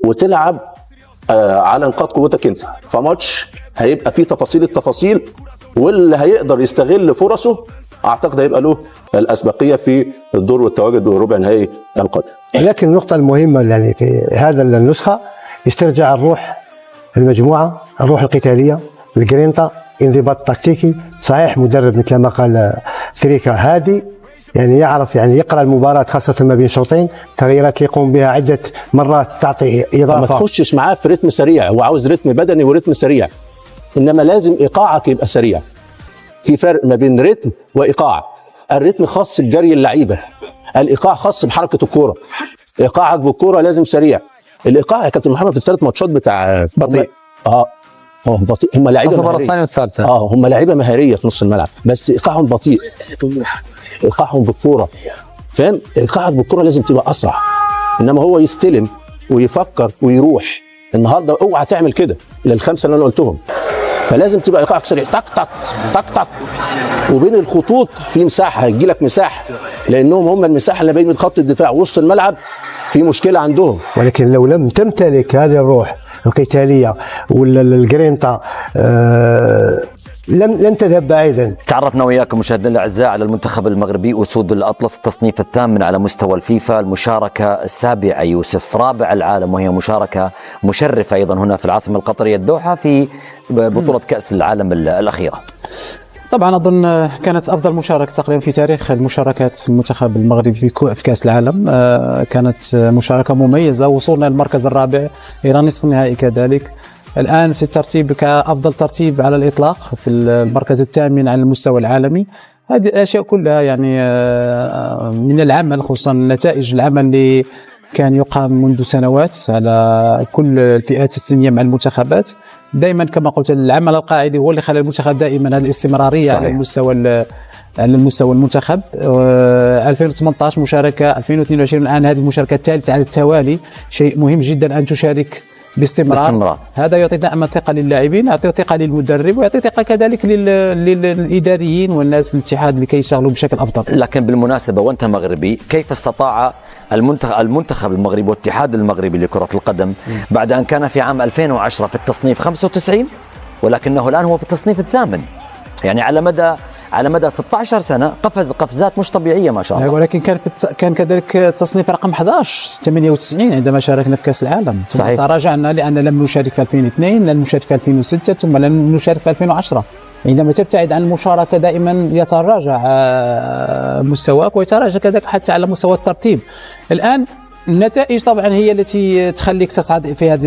وتلعب على نقاط قوتك انت، فماتش هيبقى فيه تفاصيل التفاصيل، واللي هيقدر يستغل فرصه اعتقد هيبقى له الاسبقيه في الدور والتواجد وربع نهائي القادم. لكن النقطه المهمه يعني في هذا النسخه استرجاع الروح المجموعه، الروح القتاليه، الجرينتا، انضباط تكتيكي. صحيح مدرب مثل ما قال تريكا هادي، يعني يعرف يعني يقرا المباراه خاصه ما بين شوطين، تغييرات يقوم بها عده مرات تعطي اضافه. ما تخشش معاه في رتم سريع، هو عاوز رتم بدني ورتم سريع، انما لازم ايقاعك يبقى سريع. في فرق ما بين رتم وايقاع. الرتم خاص بجري اللعيبه، الايقاع خاص بحركه الكوره. ايقاعك بالكوره لازم سريع. الايقاع يا كابتن محمد في الثلاث ماتشات بتاع بطيء. بطيء. هم لعيبه المباراه الثانيه والثالثه هم لعيبه مهاريه في نص الملعب، بس ايقاعهم بطيء. ايقاعهم بالكوره، فاهم؟ ايقاعك بالكوره لازم تبقى اسرع، انما هو يستلم ويفكر ويروح. النهارده اوعى تعمل كده للخمسه اللي انا قلتهم، فلازم تبقى ايقاعك سريع، تك تك تك تك، وبين الخطوط في مساحه، هيجي لك مساحه، لانهم هم المساحه اللي بين خط الدفاع وسط الملعب في مشكله عندهم. ولكن لو لم تمتلك هذه الروح القتاليه ولا الجرينتا لن تذهب بعيدا. تعرفنا وياكم مشاهدينا الاعزاء على المنتخب المغربي اسود الاطلس، التصنيف الثامن على مستوى الفيفا، المشاركه السابعه يوسف، رابع العالم، وهي مشاركه مشرفه ايضا هنا في العاصمه القطريه الدوحه في بطوله كاس العالم الاخيره. طبعا اظن كانت افضل مشاركه تقريبا في تاريخ المشاركات المنتخب المغربي في كاس العالم. كانت مشاركه مميزه، وصولنا للمركز الرابع الى نصف النهائي كذلك. الان في الترتيب كافضل ترتيب على الاطلاق في المركز الثامن على المستوى العالمي. هذه الاشياء كلها يعني من العمل، خصوصا نتائج العمل اللي كان يقام منذ سنوات على كل الفئات السنيه مع المنتخبات. دائما كما قلت العمل القاعدي هو اللي خلى المنتخب دائما هذه الاستمراريه. صحيح. على المستوى المنتخب. 2018 مشاركه، 2022 الان هذه المشاركه الثالثه على التوالي. شيء مهم جدا ان تشارك باستمرار. هذا يعطي دائما ثقه للاعبين، يعطي ثقه للمدرب، ويعطي ثقه كذلك للاداريين والناس الاتحاد لكي يشتغلوا بشكل افضل. لكن بالمناسبه وانت مغربي، كيف استطاع المنتخب المغربي والاتحاد المغربي لكره القدم بعد ان كان في عام 2010 في التصنيف 95 ولكنه الان هو في التصنيف الثامن، يعني على مدى 16 سنه قفز قفزات مش طبيعيه ما شاء الله. ولكن كان كذلك التصنيف رقم 11 98 عندما شاركنا في كاس العالم. ثم صحيح. تراجعنا لان لم نشارك في 2002، لم نشارك في 2006، ثم لم نشارك في 2010. عندما تبتعد عن المشاركه دائما يتراجع مستواك، ويتراجع كذلك حتى على مستوى الترتيب. الان النتائج طبعا هي التي تخليك تصعد في هذا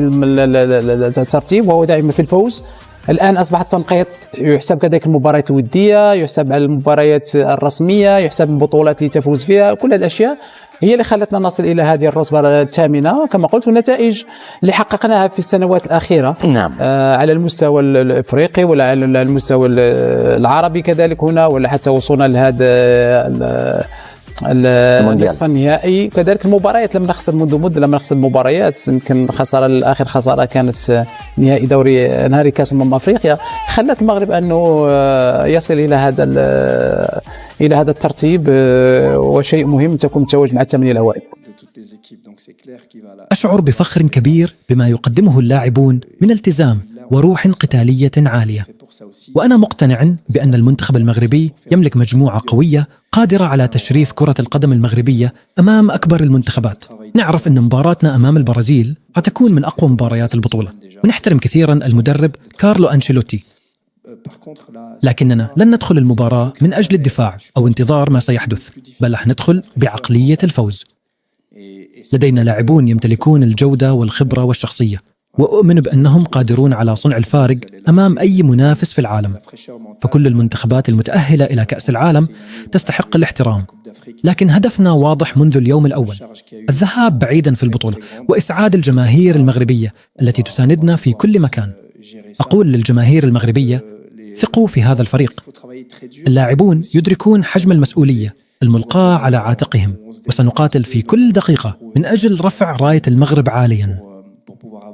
الترتيب، وهو دائما في الفوز. الآن أصبح التنقيط يحسب كذلك المباريات الودية، يحسب على المباريات الرسمية، يحسب البطولات اللي تفوز فيها. كل هذه الأشياء هي اللي خلتنا نصل إلى هذه الرتبة الثامنة كما قلت، والنتائج اللي حققناها في السنوات الأخيرة. نعم. على المستوى الإفريقي ولا على المستوى العربي كذلك هنا، ولا حتى وصلنا لهذا النصف النهائي. كذلك المباريات لم نخسر منذ مده، لم نخسر مباريات. يمكن اخر خساره كانت نهائي دوري نهائي كاس افريقيا، خلت المغرب انه يصل الى هذا الترتيب، وشيء مهم تكون متواجد مع الثمانيه الاوائل. أشعر بفخر كبير بما يقدمه اللاعبون من التزام وروح قتالية عالية، وأنا مقتنع بأن المنتخب المغربي يملك مجموعة قوية قادرة على تشريف كرة القدم المغربية أمام أكبر المنتخبات. نعرف أن مباراتنا أمام البرازيل ستكون من أقوى مباريات البطولة، ونحترم كثيرا المدرب كارلو أنشيلوتي، لكننا لن ندخل المباراة من أجل الدفاع أو انتظار ما سيحدث، بل رح ندخل بعقلية الفوز. لدينا لاعبون يمتلكون الجودة والخبرة والشخصية، وأؤمن بأنهم قادرون على صنع الفارق أمام أي منافس في العالم. فكل المنتخبات المتأهلة إلى كأس العالم تستحق الاحترام، لكن هدفنا واضح منذ اليوم الأول: الذهاب بعيدا في البطولة وإسعاد الجماهير المغربية التي تساندنا في كل مكان. أقول للجماهير المغربية: ثقوا في هذا الفريق. اللاعبون يدركون حجم المسؤولية الملقاة على عاتقهم، وسنقاتل في كل دقيقة من أجل رفع راية المغرب عاليا.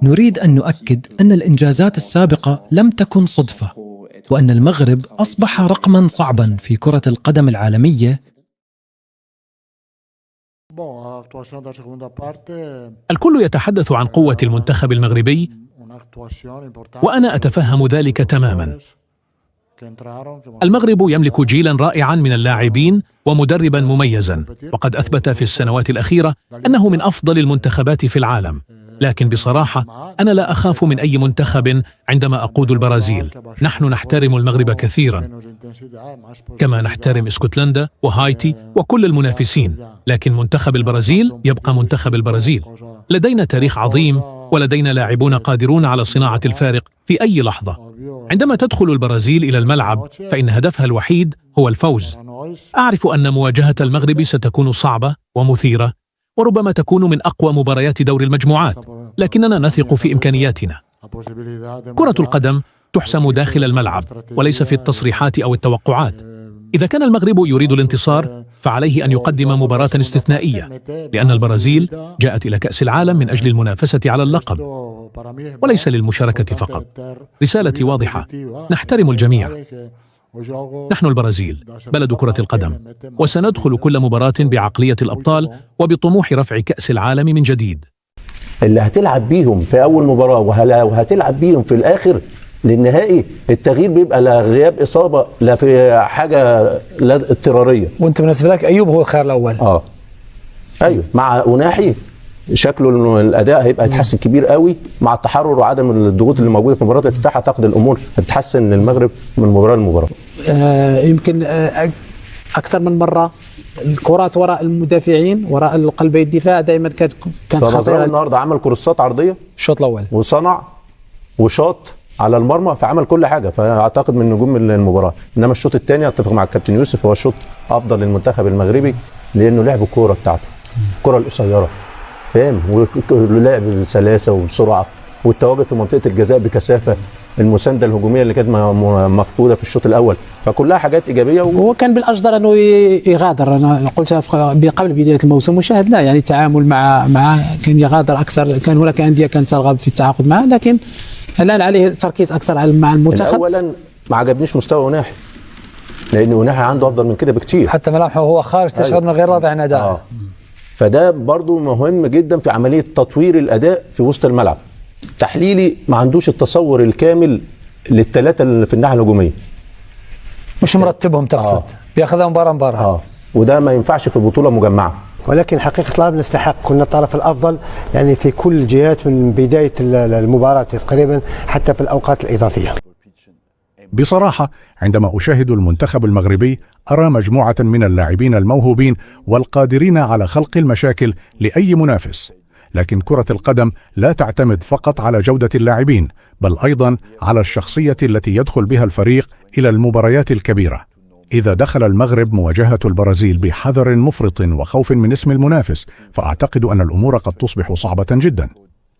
نريد أن نؤكد أن الإنجازات السابقة لم تكن صدفة، وأن المغرب أصبح رقما صعبا في كرة القدم العالمية الكل يتحدث عن قوة المنتخب المغربي، وأنا أتفهم ذلك تماما. المغرب يملك جيلا رائعا من اللاعبين ومدربا مميزا، وقد أثبت في السنوات الأخيرة أنه من أفضل المنتخبات في العالم. لكن بصراحة أنا لا أخاف من أي منتخب عندما أقود البرازيل. نحن نحترم المغرب كثيرا، كما نحترم اسكتلندا وهايتي وكل المنافسين، لكن منتخب البرازيل يبقى منتخب البرازيل. لدينا تاريخ عظيم، ولدينا لاعبون قادرون على صناعة الفارق في أي لحظة. عندما تدخل البرازيل إلى الملعب فإن هدفها الوحيد هو الفوز. أعرف أن مواجهة المغرب ستكون صعبة ومثيرة، وربما تكون من أقوى مباريات دور المجموعات، لكننا نثق في إمكانياتنا. كرة القدم تحسم داخل الملعب وليس في التصريحات أو التوقعات. إذا كان المغرب يريد الانتصار فعليه أن يقدم مباراة استثنائية، لأن البرازيل جاءت إلى كأس العالم من أجل المنافسة على اللقب وليس للمشاركة فقط. رسالتي واضحة: نحترم الجميع. نحن البرازيل بلد كرة القدم، وسندخل كل مباراة بعقلية الأبطال وبطموح رفع كأس العالم من جديد. اللي هتلعب بيهم في أول مباراة وهتلعب بيهم في الآخر للنهائي، التغيير بيبقى لا غياب إصابة لا في حاجة لا اضطرارية. وانت بالنسبة لك أيوب هو الخيار الأول؟ أيوه، مع أناحي شكله الاداء هيبقى يتحسن كبير قوي مع التحرر وعدم الضغوط اللي موجوده في مباراه الافتتاح. اعتقد الامور هتتحسن للمغرب من مباراه لمباراه. يمكن اكثر من مره الكرات وراء المدافعين، وراء قلبي الدفاع دائما كانت خطيره. النهارده عمل كروسات عرضيه الشوط الاول، وصنع وشاط على المرمى، فعمل كل حاجه، فاعتقد من نجوم المباراه. انما الشوط الثاني اتفق مع الكابتن يوسف، هو الشوط افضل للمنتخب المغربي لانه لعب الكوره بتاعته، الكره القصيره، فاهم، ولعب بسلاسه وبسرعه، والتواجد في منطقه الجزاء بكثافه، المسانده الهجوميه اللي كانت مفقوده في الشوط الاول، فكلها حاجات ايجابيه. هو كان بالاجدر انه يغادر. انا قلتها قبل بدايه الموسم وشاهدنا يعني التعامل مع كان يغادر اكثر. كان هناك انديه كانت ترغب في التعاقد معه، لكن الان عليه التركيز اكثر مع المنتخب. اولا ما عجبنيش مستوى أناحي، لان أناحي عنده افضل من كده بكتير، حتى ملامحه وهو خارج تشعر انه غير راضي عن ادائه. فده برضو مهم جدا في عمليه تطوير الاداء في وسط الملعب. تحليلي ما عندوش التصور الكامل للثلاثه اللي في الناحيه الهجوميه، مش مرتبهم تقصد. بياخذها مباراه وده ما ينفعش في بطوله مجمعه. ولكن حقيقة الأمر نستحق، كنا الطرف الأفضل يعني في كل الجهات من بداية المباراة تقريبا حتى في الأوقات الإضافية. بصراحة عندما أشاهد المنتخب المغربي أرى مجموعة من اللاعبين الموهوبين والقادرين على خلق المشاكل لأي منافس. لكن كرة القدم لا تعتمد فقط على جودة اللاعبين، بل أيضا على الشخصية التي يدخل بها الفريق إلى المباريات الكبيرة. إذا دخل المغرب مواجهة البرازيل بحذر مفرط وخوف من اسم المنافس، فأعتقد أن الأمور قد تصبح صعبة جدا.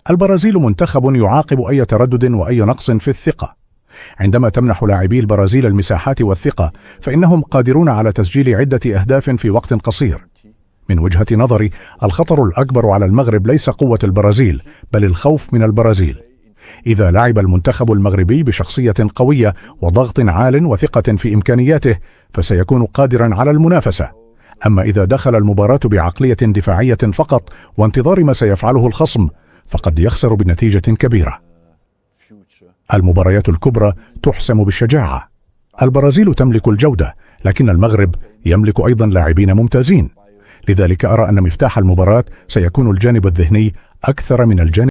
البرازيل منتخب يعاقب أي تردد وأي نقص في الثقة. عندما تمنح لاعبي البرازيل المساحات والثقة، فإنهم قادرون على تسجيل عدة أهداف في وقت قصير. من وجهة نظري، الخطر الأكبر على المغرب ليس قوة البرازيل، بل الخوف من البرازيل. إذا لعب المنتخب المغربي بشخصية قوية وضغط عال وثقة في إمكانياته، فسيكون قادرا على المنافسة. أما إذا دخل المباراة بعقلية دفاعية فقط وانتظار ما سيفعله الخصم، فقد يخسر بنتيجة كبيرة. المباريات الكبرى تحسم بالشجاعة. البرازيل تملك الجودة، لكن المغرب يملك أيضا لاعبين ممتازين. لذلك أرى أن مفتاح المباراة سيكون الجانب الذهني أكثر من الجانب